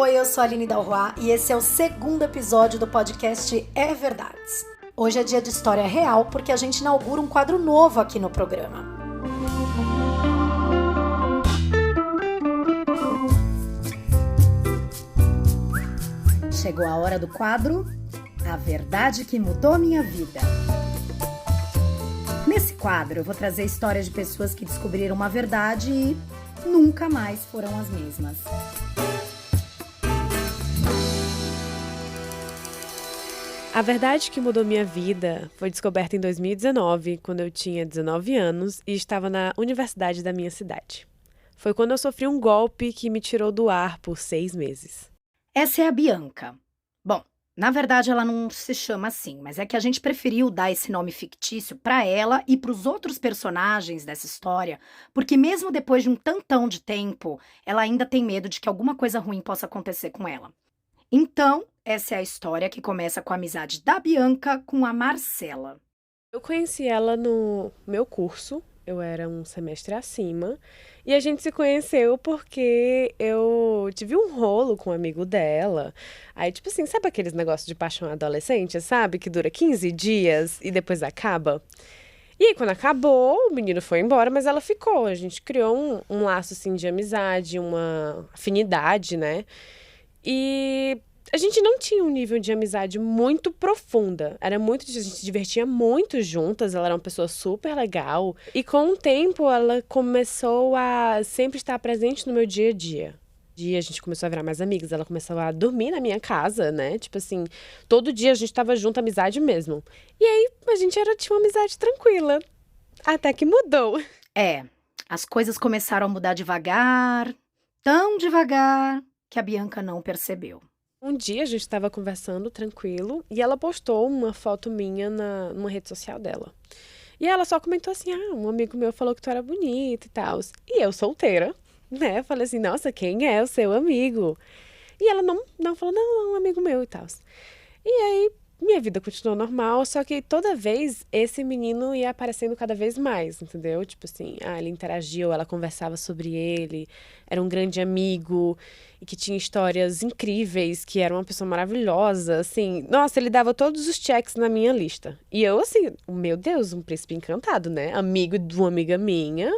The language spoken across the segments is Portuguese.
Oi, eu sou a Aline Dalroy e esse é o segundo episódio do podcast É Verdades. Hoje é dia de história real porque a gente inaugura um quadro novo aqui no programa. Chegou a hora do quadro A Verdade que Mudou Minha Vida. Nesse quadro eu vou trazer histórias de pessoas que descobriram uma verdade e nunca mais foram as mesmas. A verdade que mudou minha vida foi descoberta em 2019, quando eu tinha 19 anos e estava na universidade da minha cidade. Foi quando eu sofri um golpe que me tirou do ar por 6 meses. Essa é a Bianca. Bom, na verdade ela não se chama assim, mas é que a gente preferiu dar esse nome fictício para ela e para os outros personagens dessa história, porque mesmo depois de um tantão de tempo, ela ainda tem medo de que alguma coisa ruim possa acontecer com ela. Então, essa é a história que começa com a amizade da Bianca com a Marcela. Eu conheci ela no meu curso, eu era um semestre acima, e a gente se conheceu porque eu tive um rolo com um amigo dela. Aí, tipo assim, sabe aqueles negócios de paixão adolescente, sabe? Que dura 15 dias e depois acaba? E aí, quando acabou, o menino foi embora, mas ela ficou. A gente criou um laço, assim, de amizade, uma afinidade, né? E a gente não tinha um nível de amizade muito profunda. A gente se divertia muito juntas, ela era uma pessoa super legal. E com o tempo, ela começou a sempre estar presente no meu dia a dia. A gente começou a virar mais amigas, ela começou a dormir na minha casa, né? Tipo assim, todo dia a gente tava junto, amizade mesmo. E aí, a gente tinha uma amizade tranquila. Até que mudou. As coisas começaram a mudar devagar, tão devagar, que a Bianca não percebeu. Um dia a gente estava conversando tranquilo e ela postou uma foto minha numa rede social dela. E ela só comentou assim: um amigo meu falou que tu era bonita e tal. E eu solteira, né? Falei assim: nossa, quem é o seu amigo? E ela não falou: não, é um amigo meu e tal. E aí minha vida continuou normal, só que toda vez esse menino ia aparecendo cada vez mais, entendeu? Tipo assim, ele interagiu, ela conversava sobre ele, era um grande amigo e que tinha histórias incríveis, que era uma pessoa maravilhosa, assim. Nossa, ele dava todos os checks na minha lista. E eu, assim, meu Deus, um príncipe encantado, né? Amigo de uma amiga minha,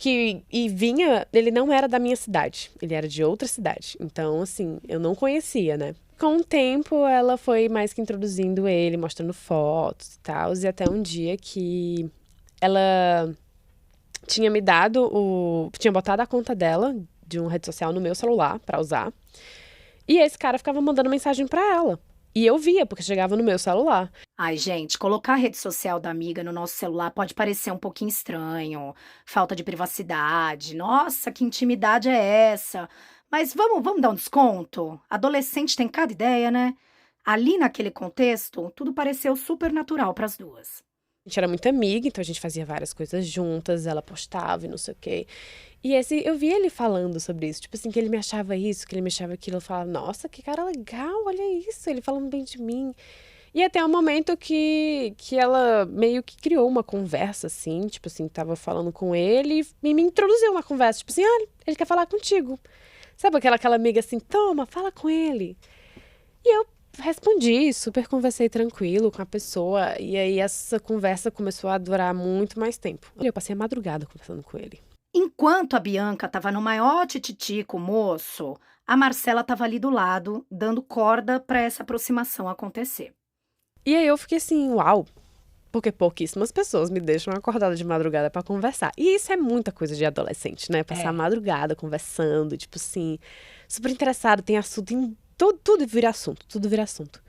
ele não era da minha cidade, ele era de outra cidade. Então, assim, eu não conhecia, né? Com o tempo, ela foi mais que introduzindo ele, mostrando fotos e tal. E até um dia que ela tinha tinha botado a conta dela de uma rede social no meu celular pra usar. E esse cara ficava mandando mensagem pra ela. E eu via, porque chegava no meu celular. Ai, gente, colocar a rede social da amiga no nosso celular pode parecer um pouquinho estranho, falta de privacidade. Nossa, que intimidade é essa? Mas vamos dar um desconto? Adolescente tem cada ideia, né? Ali naquele contexto, tudo pareceu super natural para as duas. A gente era muito amiga, então a gente fazia várias coisas juntas, ela postava e não sei o quê. E eu via ele falando sobre isso, tipo assim, que ele me achava isso, que ele me achava aquilo. Eu falava, nossa, que cara legal, olha isso, ele falando bem de mim. E até o momento que ela meio que criou uma conversa, assim, tipo assim, tava falando com ele e me introduziu na conversa, tipo assim, ele quer falar contigo. Sabe aquela amiga assim, toma, fala com ele. E eu respondi, super conversei tranquilo com a pessoa. E aí essa conversa começou a durar muito mais tempo. Eu passei a madrugada conversando com ele. Enquanto a Bianca estava no maior tititi com o moço, a Marcela estava ali do lado, dando corda para essa aproximação acontecer. E aí eu fiquei assim, uau, porque pouquíssimas pessoas me deixam acordada de madrugada pra conversar. E isso é muita coisa de adolescente, né? Passar a madrugada conversando, tipo assim, super interessado, tem assunto em tudo vira assunto, tudo vira assunto.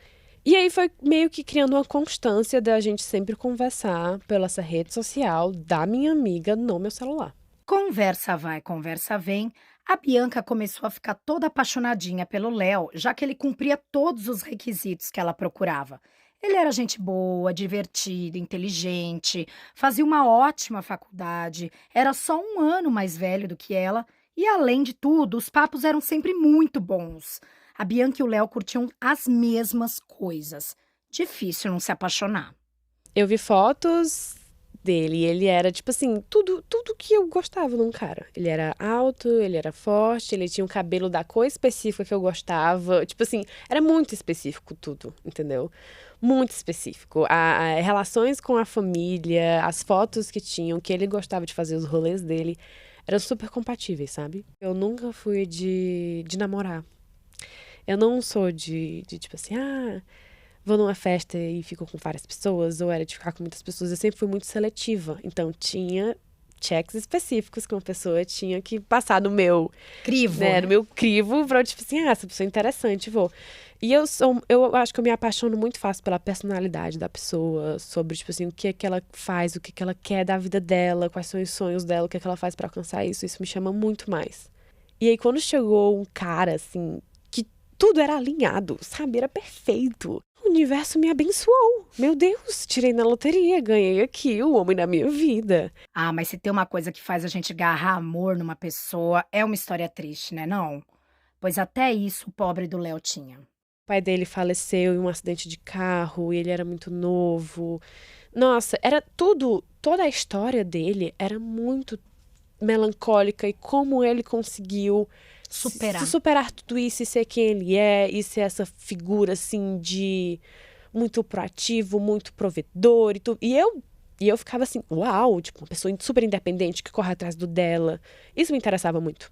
E aí foi meio que criando uma constância da gente sempre conversar pela essa rede social da minha amiga no meu celular. Conversa vai, conversa vem. A Bianca começou a ficar toda apaixonadinha pelo Léo, já que ele cumpria todos os requisitos que ela procurava. Ele era gente boa, divertido, inteligente, fazia uma ótima faculdade, era só um ano mais velho do que ela e, além de tudo, os papos eram sempre muito bons. A Bianca e o Léo curtiam as mesmas coisas. Difícil não se apaixonar. Eu vi fotos dele. Ele era, tipo assim, tudo que eu gostava num cara. Ele era alto, ele era forte, ele tinha um cabelo da cor específica que eu gostava. Tipo assim, era muito específico tudo, entendeu? Muito específico. Relações com a família, as fotos que tinham, que ele gostava de fazer, os rolês dele, eram super compatíveis, sabe? Eu nunca fui de namorar. Eu não sou de tipo assim, vou numa festa e fico com várias pessoas, ou era de ficar com muitas pessoas. Eu sempre fui muito seletiva. Então, tinha checks específicos que uma pessoa tinha que passar no meu, Crivo, né, né? no meu crivo, pra, tipo assim, essa pessoa é interessante, vou. E eu acho que eu me apaixono muito fácil pela personalidade da pessoa, sobre, tipo assim, o que é que ela faz, o que é que ela quer da vida dela, quais são os sonhos dela, o que é que ela faz pra alcançar isso. Isso me chama muito mais. E aí, quando chegou um cara, assim, que tudo era alinhado, sabe? Era perfeito. O universo me abençoou. Meu Deus, tirei na loteria, ganhei aqui o homem da minha vida. Ah, mas se tem uma coisa que faz a gente agarrar amor numa pessoa, é uma história triste, né, não? Pois até isso o pobre do Léo tinha. O pai dele faleceu em um acidente de carro e ele era muito novo. Nossa, era tudo, toda a história dele era muito melancólica e como ele conseguiu se Superar. superar tudo isso e ser quem ele é e ser essa figura assim de muito proativo, muito provedor e tudo. E eu ficava assim, uau, tipo, uma pessoa super independente que corre atrás do dela. Isso me interessava muito.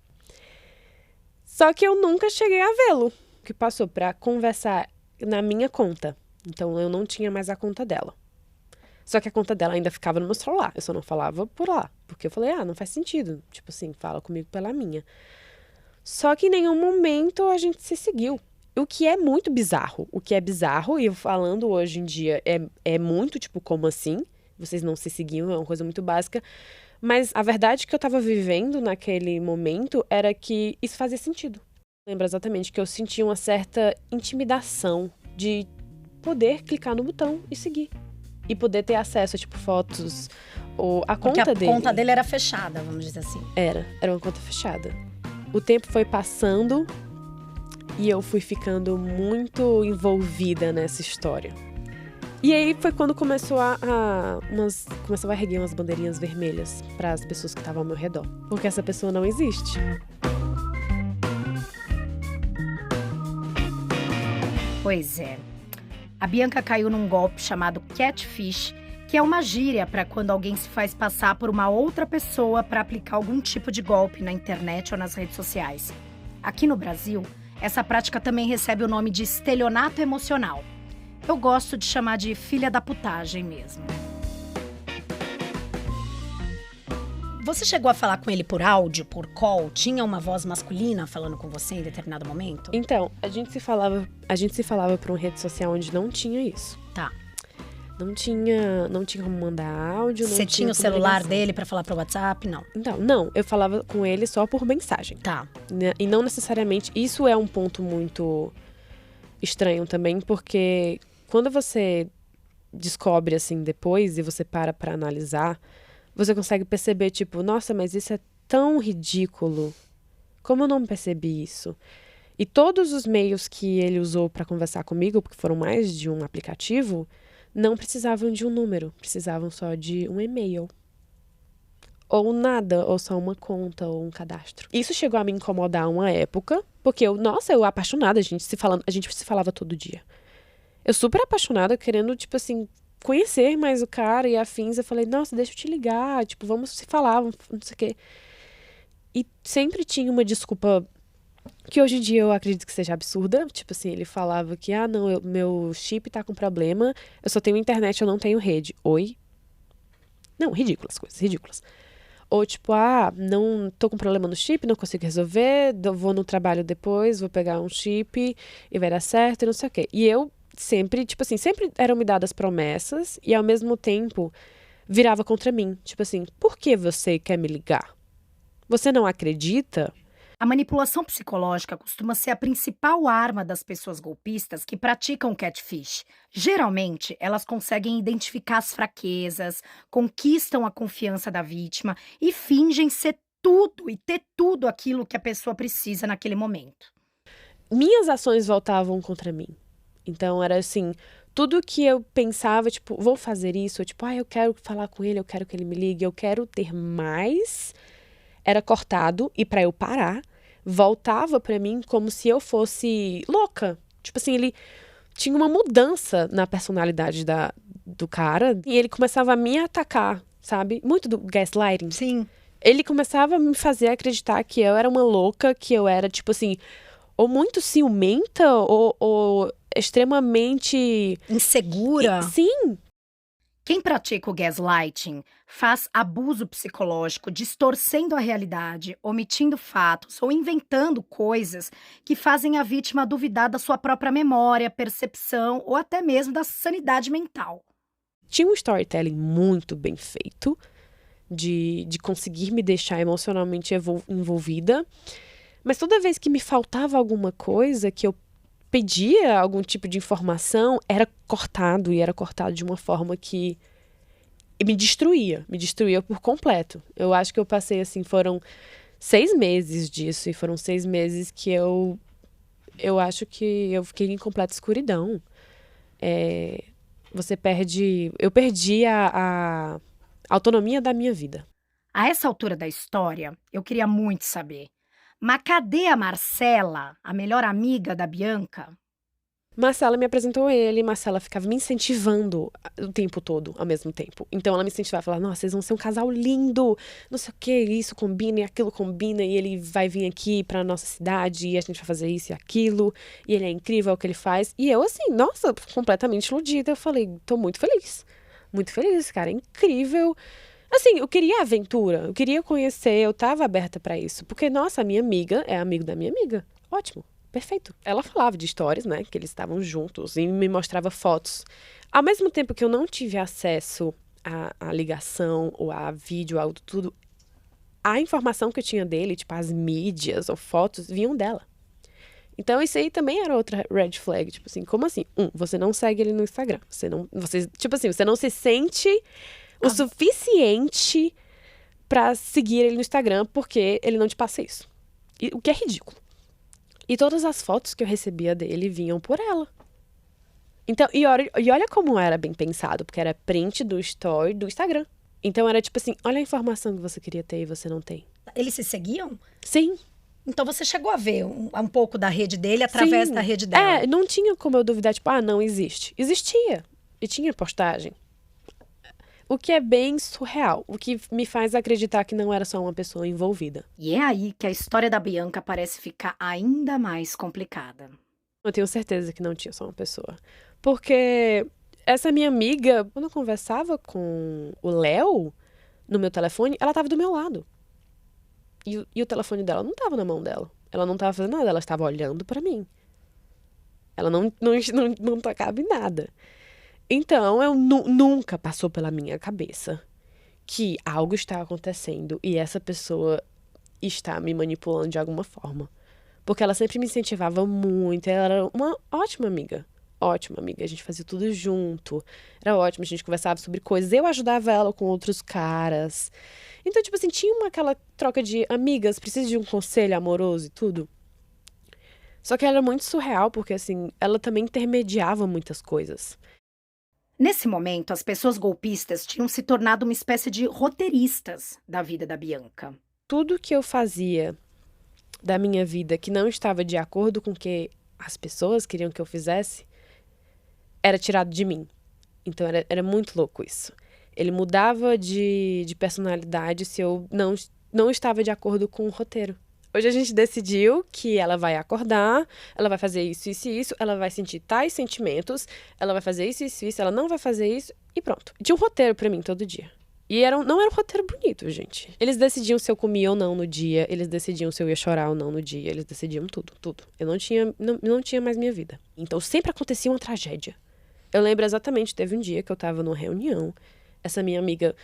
Só que eu nunca cheguei a vê-lo, que passou pra conversar na minha conta. Então eu não tinha mais a conta dela. Só que a conta dela ainda ficava no meu celular. Eu só não falava por lá. Porque eu falei, não faz sentido. Tipo assim, fala comigo pela minha. Só que em nenhum momento a gente se seguiu. O que é muito bizarro. O que é bizarro, e eu falando hoje em dia, é muito tipo, como assim? Vocês não se seguiam, é uma coisa muito básica. Mas a verdade que eu tava vivendo naquele momento era que isso fazia sentido. Lembro exatamente que eu sentia uma certa intimidação de poder clicar no botão e seguir. E poder ter acesso a, tipo, fotos ou a Porque conta a dele. conta dele era fechada, vamos dizer assim. Era uma conta fechada. O tempo foi passando e eu fui ficando muito envolvida nessa história. E aí foi quando começou começava a erguer umas bandeirinhas vermelhas para as pessoas que estavam ao meu redor. Porque essa pessoa não existe. Pois é. A Bianca caiu num golpe chamado catfish, que é uma gíria para quando alguém se faz passar por uma outra pessoa para aplicar algum tipo de golpe na internet ou nas redes sociais. Aqui no Brasil, essa prática também recebe o nome de estelionato emocional. Eu gosto de chamar de filha da putagem mesmo. Você chegou a falar com ele por áudio, por call? Tinha uma voz masculina falando com você em determinado momento? Então, a gente se falava por uma rede social onde não tinha isso. Tá. Não tinha como mandar áudio, não Você tinha o celular ligação. dele pra falar pro WhatsApp? Não. Então, não, eu falava com ele só por mensagem. Tá. Né? E não necessariamente, isso é um ponto muito estranho também, porque quando você descobre assim depois e você para analisar, você consegue perceber, tipo, nossa, mas isso é tão ridículo. Como eu não percebi isso? E todos os meios que ele usou para conversar comigo, porque foram mais de um aplicativo, não precisavam de um número, precisavam só de um e-mail. Ou nada, ou só uma conta, ou um cadastro. Isso chegou a me incomodar uma época, porque eu apaixonada, a gente se falava todo dia. Eu super apaixonada, querendo, tipo assim, conhecer mais o cara e afins. Eu falei, nossa, deixa eu te ligar, tipo, vamos se falar, não sei o quê. E sempre tinha uma desculpa que hoje em dia eu acredito que seja absurda. Tipo assim, ele falava que, não, meu chip tá com problema, eu só tenho internet, eu não tenho rede. Oi? Não, ridículas coisas, ridículas. Ou tipo, não tô com problema no chip, não consigo resolver, vou no trabalho depois, vou pegar um chip e vai dar certo e não sei o quê. E eu sempre, tipo assim, sempre eram me dadas promessas e ao mesmo tempo virava contra mim. Tipo assim, por que você quer me ligar? Você não acredita? A manipulação psicológica costuma ser a principal arma das pessoas golpistas que praticam catfish. Geralmente, elas conseguem identificar as fraquezas, conquistam a confiança da vítima e fingem ser tudo e ter tudo aquilo que a pessoa precisa naquele momento. Minhas ações voltavam contra mim. Então era assim, tudo que eu pensava, tipo, vou fazer isso, ou tipo, eu quero falar com ele, eu quero que ele me ligue, eu quero ter mais, era cortado, e pra eu parar, voltava pra mim como se eu fosse louca. Tipo assim, ele tinha uma mudança na personalidade do cara, e ele começava a me atacar, sabe? Muito do gaslighting. Sim. Ele começava a me fazer acreditar que eu era uma louca, que eu era, tipo assim, ou muito ciumenta, ou extremamente. Insegura. Sim, Quem pratica o gaslighting faz abuso psicológico, distorcendo a realidade, omitindo fatos ou inventando coisas que fazem a vítima duvidar da sua própria memória, percepção ou até mesmo da sanidade mental. tinha um storytelling muito bem feito, de conseguir me deixar emocionalmente envolvida, mas toda vez que me faltava alguma coisa, que eu pedia algum tipo de informação, era cortado, e era cortado de uma forma que me destruía por completo. Eu acho que eu passei, assim, foram 6 meses disso, e foram 6 meses que eu acho que eu fiquei em completa escuridão. É, eu perdi a autonomia da minha vida. A essa altura da história, eu queria muito saber. Mas cadê a Marcela, a melhor amiga da Bianca? Marcela me apresentou ele, Marcela ficava me incentivando o tempo todo, ao mesmo tempo. Então ela me incentivava, falava, nossa, vocês vão ser um casal lindo, não sei o que, isso combina e aquilo combina, e ele vai vir aqui pra nossa cidade, e a gente vai fazer isso e aquilo, e ele é incrível o que ele faz. E eu, assim, nossa, completamente iludida, eu falei, tô muito feliz, cara, é incrível. Assim, eu queria aventura, eu queria conhecer, eu tava aberta pra isso, porque, nossa, a minha amiga é amigo da minha amiga, ótimo. Perfeito. Ela falava de histórias, né? Que eles estavam juntos e me mostrava fotos. Ao mesmo tempo que eu não tive acesso à ligação ou a vídeo, a tudo, a informação que eu tinha dele, tipo as mídias ou fotos, vinham dela. Então isso aí também era outra red flag, tipo assim, como assim? Você não segue ele no Instagram. Tipo assim, você não se sente o suficiente pra seguir ele no Instagram porque ele não te passa isso. O que é ridículo. E todas as fotos que eu recebia dele vinham por ela. Então, e olha como era bem pensado, porque era print do story do Instagram. Então era tipo assim, olha a informação que você queria ter e você não tem. Eles se seguiam? Sim, Então você chegou a ver um pouco da rede dele através da sim. rede dela. Não tinha como eu duvidar, tipo, não existe. Existia. E tinha postagem. O que é bem surreal. O que me faz acreditar que não era só uma pessoa envolvida. E é aí que a história da Bianca parece ficar ainda mais complicada. Eu tenho certeza que não tinha só uma pessoa. Porque essa minha amiga, quando eu conversava com o Léo no meu telefone, ela tava do meu lado. E o telefone dela não tava na mão dela. Ela não tava fazendo nada, ela estava olhando pra mim. Ela não tocava em nada. Então, eu nunca passou pela minha cabeça que algo está acontecendo e essa pessoa está me manipulando de alguma forma. Porque ela sempre me incentivava muito, ela era uma ótima amiga. Ótima amiga, a gente fazia tudo junto. Era ótimo, a gente conversava sobre coisas. Eu ajudava ela com outros caras. Então, tipo assim, tinha aquela troca de amigas, precisa de um conselho amoroso e tudo. Só que ela era muito surreal, porque assim, ela também intermediava muitas coisas. Nesse momento, as pessoas golpistas tinham se tornado uma espécie de roteiristas da vida da Bianca. Tudo que eu fazia da minha vida que não estava de acordo com o que as pessoas queriam que eu fizesse, era tirado de mim. Então era muito louco isso. Ele mudava de personalidade se eu não estava de acordo com o roteiro. Hoje a gente decidiu que ela vai acordar, ela vai fazer isso, isso e isso, ela vai sentir tais sentimentos, ela vai fazer isso, isso, isso, ela não vai fazer isso, e pronto. Tinha um roteiro pra mim todo dia. E não era um roteiro bonito, gente. Eles decidiam se eu comia ou não no dia, eles decidiam se eu ia chorar ou não no dia, eles decidiam tudo, tudo. Eu não tinha mais minha vida. Então sempre acontecia uma tragédia. Eu lembro exatamente, teve um dia que eu tava numa reunião, essa minha amiga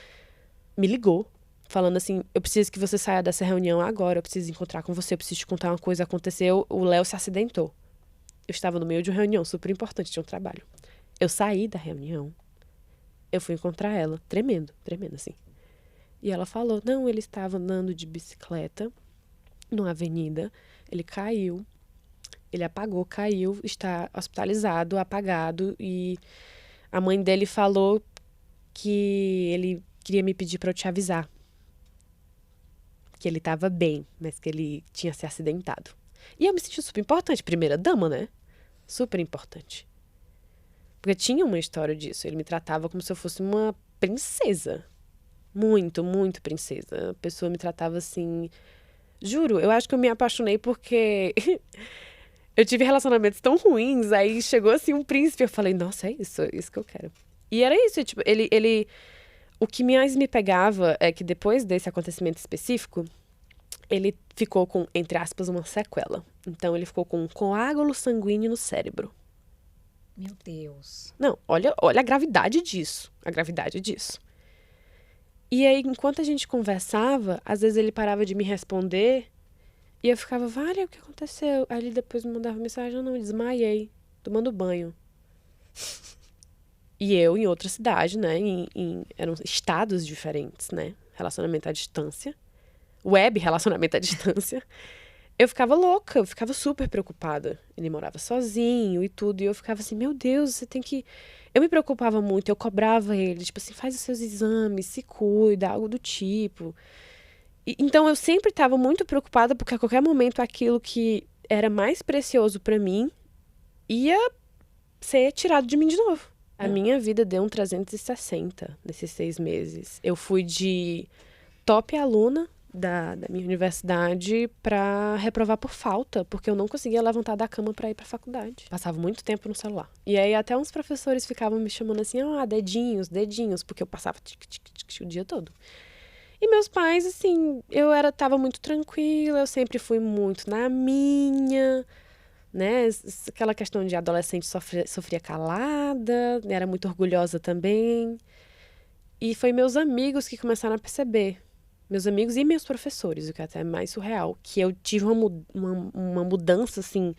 me ligou, falando assim, eu preciso que você saia dessa reunião agora, eu preciso encontrar com você, eu preciso te contar uma coisa, aconteceu, o Léo se acidentou. Eu estava no meio de uma reunião super importante, de um trabalho. Eu saí da reunião, eu fui encontrar ela, tremendo assim. E ela falou, não, ele estava andando de bicicleta numa avenida, ele caiu Ele apagou, caiu, está hospitalizado, apagado. E a mãe dele falou que ele queria me pedir para eu te avisar. Que ele estava bem, mas que ele tinha se acidentado. E eu me senti super importante. Primeira dama, né? Super importante. Porque tinha uma história disso. Ele me tratava como se eu fosse uma princesa. Muito, muito princesa. A pessoa me tratava assim. Juro, eu acho que eu me apaixonei porque eu tive relacionamentos tão ruins. Aí chegou assim um príncipe. Eu falei, nossa, é isso que eu quero. E era isso, tipo, o que mais me pegava é que depois desse acontecimento específico, ele ficou com, entre aspas, uma sequela. Então ele ficou com um coágulo sanguíneo no cérebro. Meu Deus. Não, olha a gravidade disso. A gravidade disso. E aí, enquanto a gente conversava, às vezes ele parava de me responder e eu ficava, Vale, o que aconteceu? Aí ele depois me mandava mensagem, não, eu desmaiei, tomando banho. E eu em outra cidade, né? Eram estados diferentes, né? Relacionamento à distância. Web relacionamento à distância. Eu ficava louca, eu ficava super preocupada. Ele morava sozinho e tudo, e eu ficava assim, meu Deus, você tem que... Eu me preocupava muito, eu cobrava ele, tipo assim, faz os seus exames, se cuida, algo do tipo. Então eu sempre estava muito preocupada, porque a qualquer momento aquilo que era mais precioso para mim ia ser tirado de mim de novo. A minha vida deu um 360 nesses 6 meses. Eu fui de top aluna da minha universidade para reprovar por falta, porque eu não conseguia levantar da cama para ir para a faculdade. Passava muito tempo no celular. E aí até uns professores ficavam me chamando assim, dedinhos, dedinhos, porque eu passava o dia todo. E meus pais, assim, tava muito tranquila, eu sempre fui muito na minha, né? Aquela questão de adolescente sofria calada, era muito orgulhosa também. E foi meus amigos que começaram a perceber. Meus amigos e meus professores, o que é até mais surreal. Que eu tive uma mudança, assim,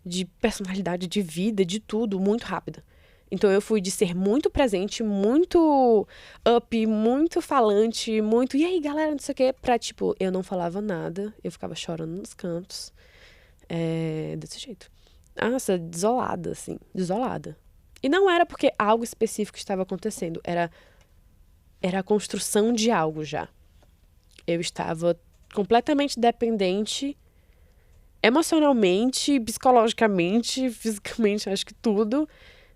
de personalidade, de vida, de tudo, muito rápida. Então eu fui de ser muito presente, muito up, muito falante, muito... E aí, galera, não sei o quê. Pra, tipo, eu não falava nada. Eu ficava chorando nos cantos. Desse jeito. Nossa, desolada, assim. Desolada. E não era porque algo específico estava acontecendo. Era a construção de algo já. Eu estava completamente dependente, emocionalmente, psicologicamente, fisicamente, acho que tudo,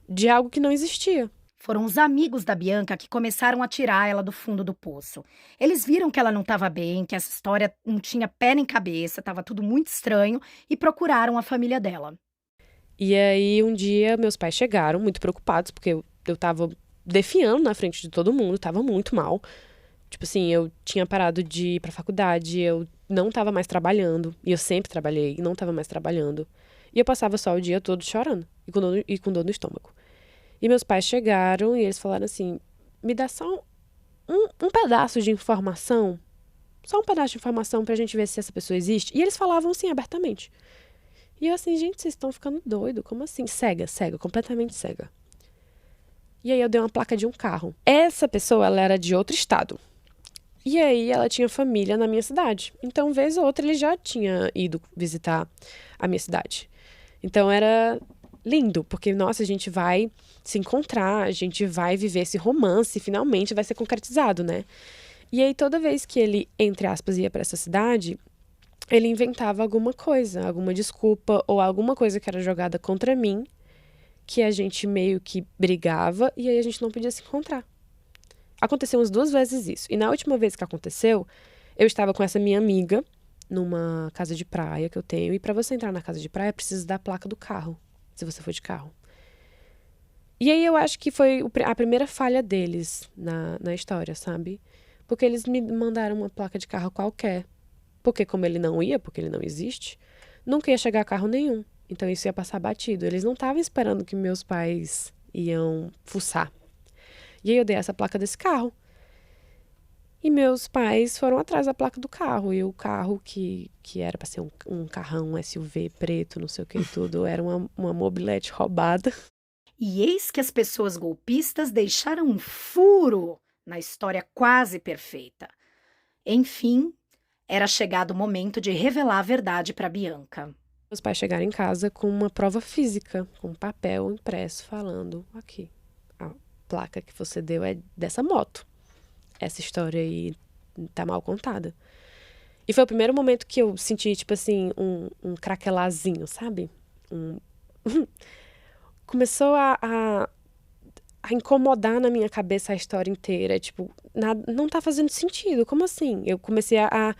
de algo que não existia. Foram os amigos da Bianca que começaram a tirar ela do fundo do poço. Eles viram que ela não estava bem, que essa história não tinha pé nem cabeça, estava tudo muito estranho e procuraram a família dela. E aí, um dia, meus pais chegaram, muito preocupados, porque eu tava defiando na frente de todo mundo, tava muito mal. Tipo assim, eu tinha parado de ir pra faculdade, eu não tava mais trabalhando, e eu sempre trabalhei, e não tava mais trabalhando. E eu passava só o dia todo chorando, e com dor no estômago. E meus pais chegaram, e eles falaram assim, me dá só um pedaço de informação, só um pedaço de informação pra gente ver se essa pessoa existe. E eles falavam assim, abertamente. E eu assim, gente, vocês estão ficando doido, como assim? Cega, completamente cega. E aí eu dei uma placa de um carro. Essa pessoa, ela era de outro estado. E aí ela tinha família na minha cidade. Então, vez ou outra, ele já tinha ido visitar a minha cidade. Então era lindo, porque, nossa, a gente vai se encontrar, a gente vai viver esse romance, finalmente vai ser concretizado, né? E aí toda vez que ele, entre aspas, ia para essa cidade, ele inventava alguma coisa, alguma desculpa ou alguma coisa que era jogada contra mim, que a gente meio que brigava e aí a gente não podia se encontrar. Aconteceu umas 2 vezes isso. E na última vez que aconteceu, eu estava com essa minha amiga numa casa de praia que eu tenho. E para você entrar na casa de praia, precisa da placa do carro, se você for de carro. E aí eu acho que foi a primeira falha deles na história, sabe? Porque eles me mandaram uma placa de carro qualquer. Porque como ele não ia, porque ele não existe, nunca ia chegar carro nenhum. Então isso ia passar batido. Eles não estavam esperando que meus pais iam fuçar. E aí eu dei essa placa desse carro. E meus pais foram atrás da placa do carro. E o carro que era para ser um carrão, um SUV preto, não sei o que e tudo, era uma mobilete roubada. E eis que as pessoas golpistas deixaram um furo na história quase perfeita. Enfim, era chegado o momento de revelar a verdade para Bianca. Meus pais chegaram em casa com uma prova física, com um papel impresso falando, aqui, a placa que você deu é dessa moto. Essa história aí tá mal contada. E foi o primeiro momento que eu senti, tipo assim, um craquelazinho, sabe? Começou a incomodar na minha cabeça a história inteira. Tipo, não tá fazendo sentido. Como assim? Eu comecei a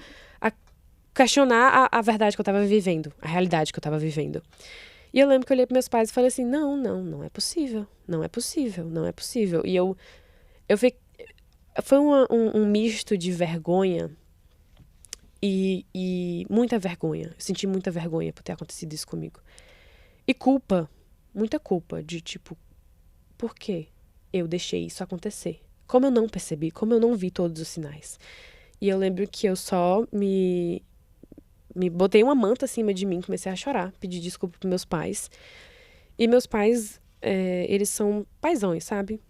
questionar a verdade que eu tava vivendo, a realidade que eu tava vivendo. E eu lembro que eu olhei para meus pais e falei assim, não é possível. Não é possível, não é possível. E eu foi um misto de vergonha e muita vergonha. Eu senti muita vergonha por ter acontecido isso comigo. E culpa, muita culpa de tipo, por que eu deixei isso acontecer? Como eu não percebi, como eu não vi todos os sinais. E eu lembro que eu só me botei uma manta acima de mim, comecei a chorar, pedi desculpa pros meus pais. E meus pais, eles são paizões, sabe?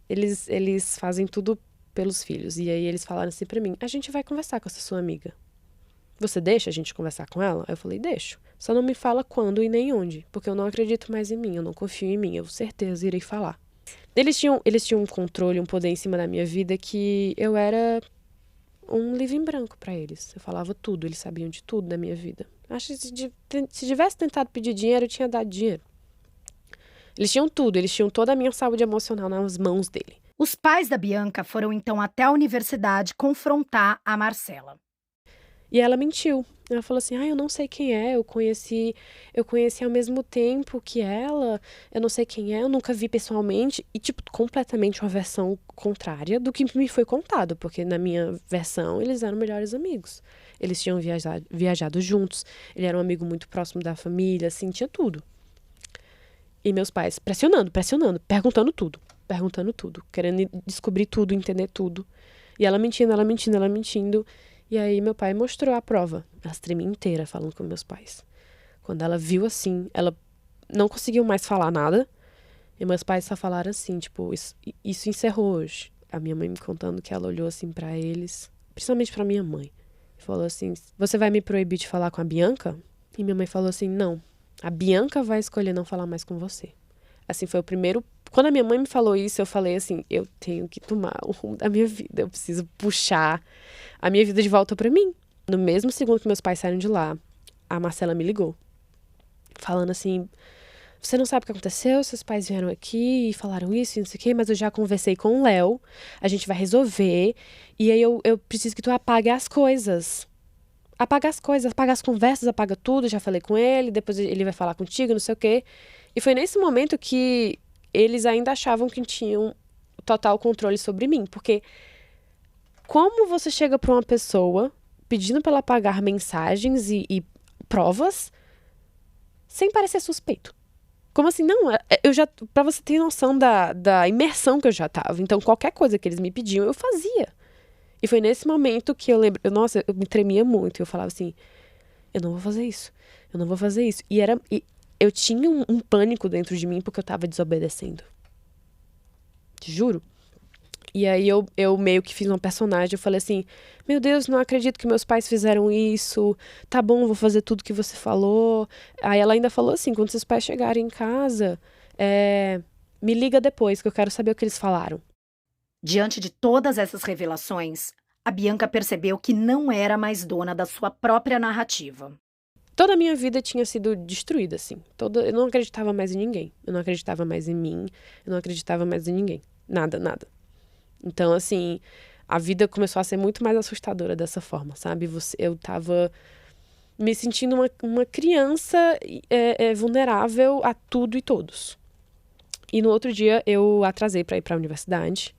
Eles fazem tudo pelos filhos. E aí eles falaram assim pra mim, a gente vai conversar com essa sua amiga. Você deixa a gente conversar com ela? Eu falei, deixo. Só não me fala quando e nem onde, porque eu não acredito mais em mim, eu não confio em mim, eu com certeza irei falar. Eles tinham um controle, um poder em cima da minha vida que eu era um livro em branco pra eles. Eu falava tudo, eles sabiam de tudo da minha vida. Acho que se tivesse tentado pedir dinheiro, eu tinha dado dinheiro. Eles tinham tudo, eles tinham toda a minha saúde emocional nas mãos dele. Os pais da Bianca foram então até a universidade confrontar a Marcela. E ela mentiu. Ela falou assim, eu não sei quem é, eu conheci ao mesmo tempo que ela, eu não sei quem é, eu nunca vi pessoalmente. E, tipo, completamente uma versão contrária do que me foi contado, porque na minha versão eles eram melhores amigos. Eles tinham viajado juntos, ele era um amigo muito próximo da família, assim, tinha tudo. E meus pais pressionando, perguntando tudo, querendo descobrir tudo, entender tudo. E ela mentindo. E aí meu pai mostrou a prova. Ela tremia inteira falando com meus pais. Quando ela viu assim, ela não conseguiu mais falar nada. E meus pais só falaram assim, tipo, isso encerrou hoje. A minha mãe me contando que ela olhou assim pra eles, principalmente pra minha mãe. E falou assim, você vai me proibir de falar com a Bianca? E minha mãe falou assim, não. A Bianca vai escolher não falar mais com você. Assim, foi o primeiro... Quando a minha mãe me falou isso, eu falei assim, eu tenho que tomar o rumo da minha vida. Eu preciso puxar a minha vida de volta pra mim. No mesmo segundo que meus pais saíram de lá, a Marcela me ligou. Falando assim, você não sabe o que aconteceu? Seus pais vieram aqui e falaram isso e não sei o quê, mas eu já conversei com o Léo, a gente vai resolver. E aí eu preciso que tu apague as coisas. Apaga as coisas, apaga as conversas, apaga tudo. Já falei com ele, depois ele vai falar contigo, não sei o quê. E foi nesse momento que eles ainda achavam que tinham total controle sobre mim. Porque como você chega pra uma pessoa pedindo pra ela apagar mensagens e provas sem parecer suspeito? Como assim? Não, eu já... Pra você ter noção da imersão que eu já tava. Então, qualquer coisa que eles me pediam, eu fazia. E foi nesse momento que eu lembro... Nossa, eu me tremia muito. Eu falava assim, eu não vou fazer isso. Eu não vou fazer isso. E eu tinha um pânico dentro de mim porque eu tava desobedecendo. Te juro. E aí eu meio que fiz uma personagem. Eu falei assim, meu Deus, não acredito que meus pais fizeram isso. Tá bom, vou fazer tudo que você falou. Aí ela ainda falou assim, quando seus pais chegarem em casa, me liga depois que eu quero saber o que eles falaram. Diante de todas essas revelações, a Bianca percebeu que não era mais dona da sua própria narrativa. Toda a minha vida tinha sido destruída, assim. Eu não acreditava mais em ninguém. Eu não acreditava mais em mim. Eu não acreditava mais em ninguém. Nada, nada. Então, assim, a vida começou a ser muito mais assustadora dessa forma, sabe? Eu tava me sentindo uma criança vulnerável a tudo e todos. E no outro dia eu atrasei pra ir pra universidade.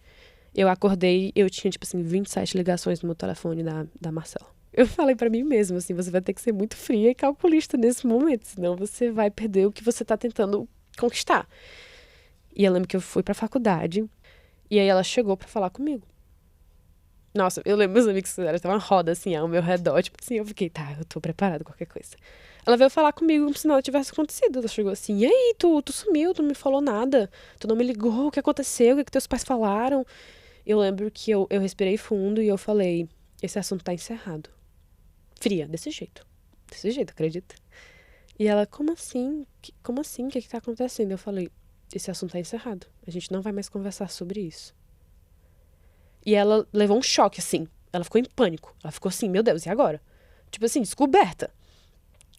Eu acordei, eu tinha, tipo assim, 27 ligações no meu telefone da Marcela. Eu falei pra mim mesma, assim, você vai ter que ser muito fria e calculista nesse momento, senão você vai perder o que você tá tentando conquistar. E eu lembro que eu fui pra faculdade, e aí ela chegou pra falar comigo. Nossa, eu lembro meus amigos fizeram uma roda, assim, ao meu redor, tipo assim, eu fiquei, tá, eu tô preparada, qualquer coisa. Ela veio falar comigo como se nada tivesse acontecido. Ela chegou assim, e aí, tu sumiu, tu não me falou nada, tu não me ligou, o que aconteceu, o que teus pais falaram? Eu lembro que eu respirei fundo e eu falei, esse assunto tá encerrado. Fria, desse jeito, acredita? E ela, como assim? Como assim? O que tá acontecendo? Eu falei, esse assunto tá encerrado. A gente não vai mais conversar sobre isso. E ela levou um choque, assim. Ela ficou em pânico. Ela ficou assim, meu Deus, e agora? Tipo assim, descoberta.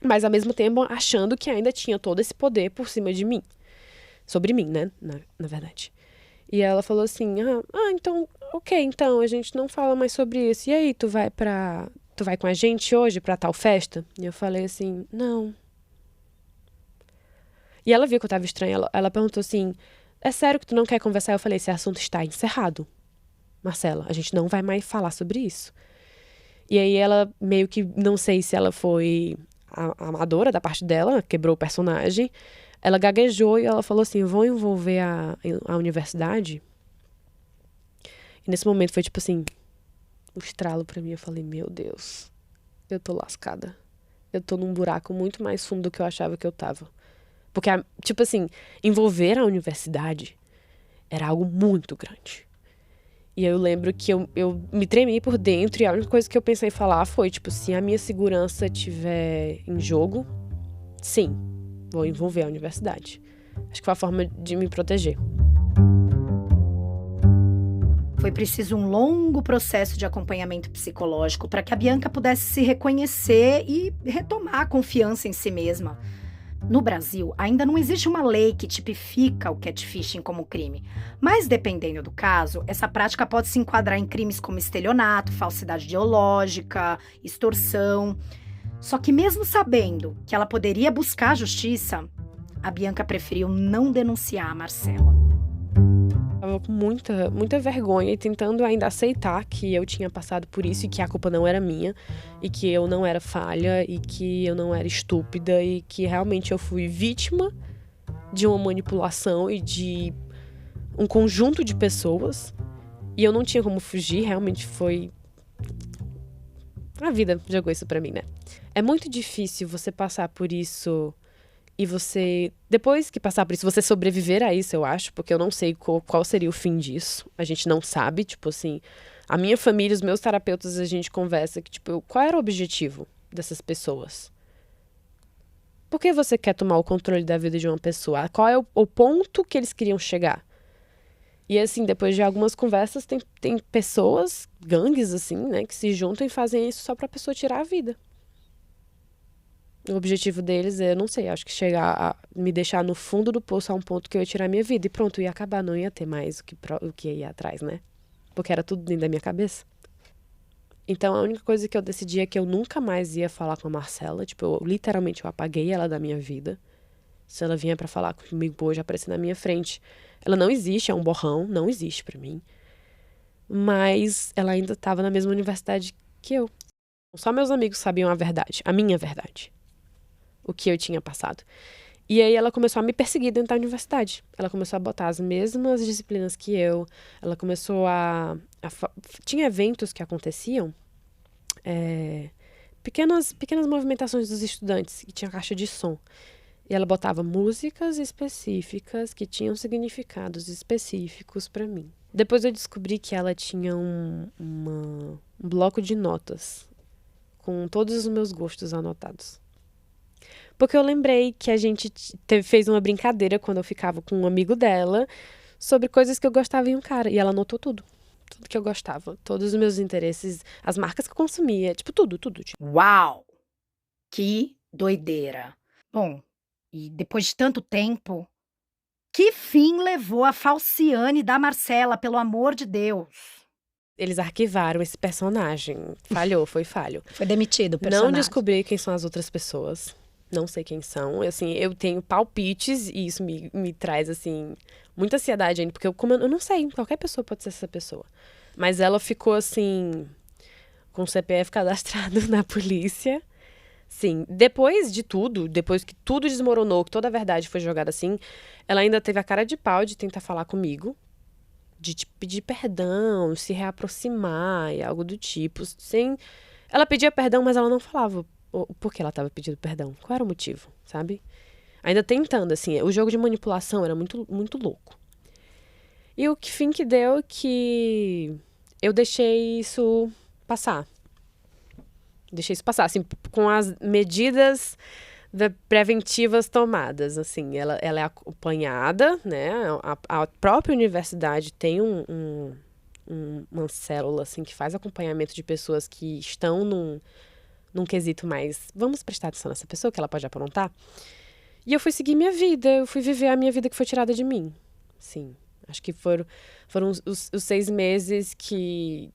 Mas ao mesmo tempo achando que ainda tinha todo esse poder por cima de mim. Sobre mim, né? Na verdade. E ela falou assim, então, ok, então, a gente não fala mais sobre isso. E aí, tu vai com a gente hoje pra tal festa? E eu falei assim, não. E ela viu que eu tava estranha. Ela perguntou assim, é sério que tu não quer conversar? Eu falei, esse assunto está encerrado, Marcela. A gente não vai mais falar sobre isso. E aí ela meio que, não sei se ela foi a amadora da parte dela, quebrou o personagem. Ela gaguejou e ela falou assim, vou envolver a universidade? E nesse momento foi tipo assim, um estralo pra mim. Eu falei, meu Deus, eu tô lascada. Eu tô num buraco muito mais fundo do que eu achava que eu tava. Porque, tipo assim, envolver a universidade era algo muito grande. E eu lembro que eu me tremi por dentro e a única coisa que eu pensei em falar foi, tipo, se a minha segurança estiver em jogo, sim, vou envolver a universidade. Acho que foi a forma de me proteger. Foi preciso um longo processo de acompanhamento psicológico para que a Bianca pudesse se reconhecer e retomar a confiança em si mesma. No Brasil, ainda não existe uma lei que tipifica o catfishing como crime, mas dependendo do caso, essa prática pode se enquadrar em crimes como estelionato, falsidade ideológica, extorsão. Só que mesmo sabendo que ela poderia buscar a justiça, a Bianca preferiu não denunciar a Marcela. Tava com muita vergonha e tentando ainda aceitar que eu tinha passado por isso e que a culpa não era minha e que eu não era falha e que eu não era estúpida e que realmente eu fui vítima de uma manipulação e de um conjunto de pessoas e eu não tinha como fugir, realmente foi... A vida jogou isso pra mim, né? É muito difícil você passar por isso e você, depois que passar por isso, você sobreviver a isso, eu acho, porque eu não sei qual seria o fim disso. A gente não sabe, tipo assim, a minha família, os meus terapeutas, a gente conversa que, tipo, qual era o objetivo dessas pessoas? Por que você quer tomar o controle da vida de uma pessoa? Qual é o ponto que eles queriam chegar? E assim, depois de algumas conversas, tem pessoas, gangues, assim, né, que se juntam e fazem isso só pra pessoa tirar a vida. O objetivo deles é, eu não sei, acho que chegar a me deixar no fundo do poço a um ponto que eu ia tirar minha vida. E pronto, ia acabar, não ia ter mais o que ia atrás, né? Porque era tudo dentro da minha cabeça. Então a única coisa que eu decidi é que eu nunca mais ia falar com a Marcela. Tipo, literalmente eu apaguei ela da minha vida. Se ela vinha pra falar comigo hoje, aparecer na minha frente. Ela não existe, é um borrão, não existe pra mim. Mas ela ainda tava na mesma universidade que eu. Só meus amigos sabiam a verdade, a minha verdade. O que eu tinha passado. E aí ela começou a me perseguir dentro da universidade. Ela começou a botar as mesmas disciplinas que eu. Ela começou tinha eventos que aconteciam, pequenas movimentações dos estudantes, que tinha caixa de som. E ela botava músicas específicas que tinham significados específicos pra mim. Depois eu descobri que ela tinha um bloco de notas com todos os meus gostos anotados. Porque eu lembrei que a gente fez uma brincadeira quando eu ficava com um amigo dela sobre coisas que eu gostava em um cara. E ela anotou tudo. Tudo que eu gostava. Todos os meus interesses, as marcas que eu consumia. Tipo, tudo. Tipo. Uau! Que doideira! Bom, e depois de tanto tempo, que fim levou a Falciane da Marcela, pelo amor de Deus? Eles arquivaram esse personagem. Falhou, foi falho. Foi demitido o Não personagem. descobri quem são as outras pessoas. Não sei quem são. Assim, eu tenho palpites e isso me traz, assim, muita ansiedade ainda. Porque eu não sei, qualquer pessoa pode ser essa pessoa. Mas ela ficou, assim, com o CPF cadastrado na polícia. Sim, depois de tudo, depois que tudo desmoronou, que toda a verdade foi jogada assim, ela ainda teve a cara de pau de tentar falar comigo, de te pedir perdão, se reaproximar e algo do tipo, sem... Ela pedia perdão, mas ela não falava por que ela estava pedindo perdão, qual era o motivo, sabe? Ainda tentando, assim, o jogo de manipulação era muito, muito louco. E o fim que deu é que eu deixei isso passar. Deixei isso passar, assim, com as medidas preventivas tomadas, assim. Ela é acompanhada, né? A própria universidade tem uma célula, assim, que faz acompanhamento de pessoas que estão num quesito mais... Vamos prestar atenção nessa pessoa, que ela pode aprontar. E eu fui seguir minha vida, eu fui viver a minha vida que foi tirada de mim. Sim, acho que foram os 6 meses que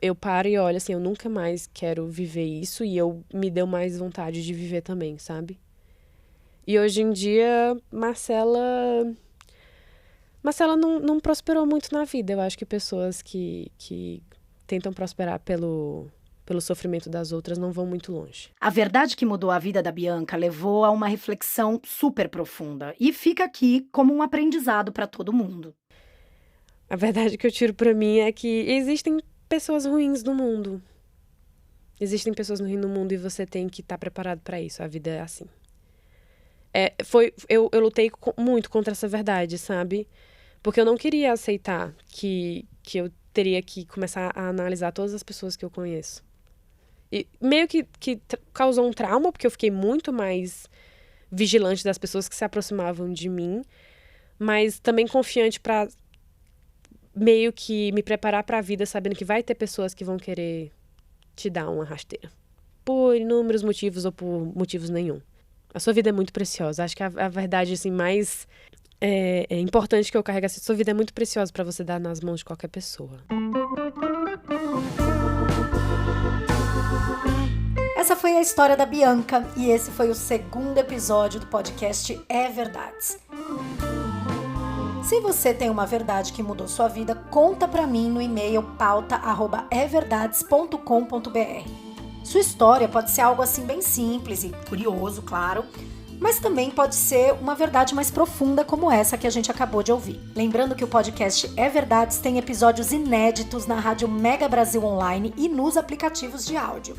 eu paro e olho, assim, eu nunca mais quero viver isso e eu me deu mais vontade de viver também, sabe? E hoje em dia, Marcela não prosperou muito na vida. Eu acho que pessoas que tentam prosperar pelo sofrimento das outras não vão muito longe. A verdade que mudou a vida da Bianca levou a uma reflexão super profunda e fica aqui como um aprendizado para todo mundo. A verdade que eu tiro pra mim é que existem pessoas ruins no mundo. Existem pessoas ruins no mundo e você tem que estar preparado pra isso. A vida é assim. Eu lutei muito contra essa verdade, sabe? Porque eu não queria aceitar que eu teria que começar a analisar todas as pessoas que eu conheço. E meio que causou um trauma, porque eu fiquei muito mais vigilante das pessoas que se aproximavam de mim, mas também confiante pra meio que me preparar pra vida, sabendo que vai ter pessoas que vão querer te dar uma rasteira. Por inúmeros motivos ou por motivos nenhum. A sua vida é muito preciosa. Acho que a verdade, assim, mais importante que eu carrego, assim, sua vida é muito preciosa pra você dar nas mãos de qualquer pessoa. Essa foi a história da Bianca e esse foi o 2º episódio do podcast É Verdades. Se você tem uma verdade que mudou sua vida, conta pra mim no e-mail pauta@everdades.com.br. Sua história pode ser algo assim bem simples e curioso, claro, mas também pode ser uma verdade mais profunda como essa que a gente acabou de ouvir. Lembrando que o podcast É Verdades tem episódios inéditos na Rádio Mega Brasil Online e nos aplicativos de áudio.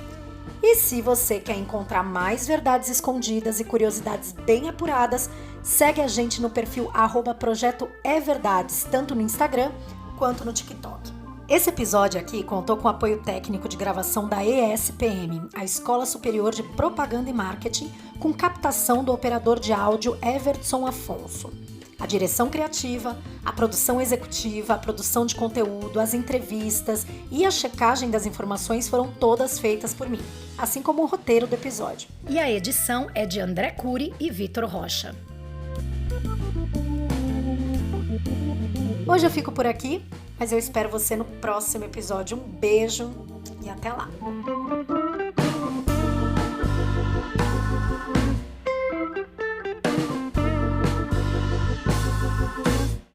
E se você quer encontrar mais verdades escondidas e curiosidades bem apuradas, segue a gente no perfil @Projeto É Verdades, tanto no Instagram quanto no TikTok. Esse episódio aqui contou com o apoio técnico de gravação da ESPM, a Escola Superior de Propaganda e Marketing, com captação do operador de áudio Everton Afonso. A direção criativa, a produção executiva, a produção de conteúdo, as entrevistas e a checagem das informações foram todas feitas por mim, assim como o roteiro do episódio. E a edição é de André Cury e Vitor Rocha. Hoje eu fico por aqui, mas eu espero você no próximo episódio. Um beijo e até lá!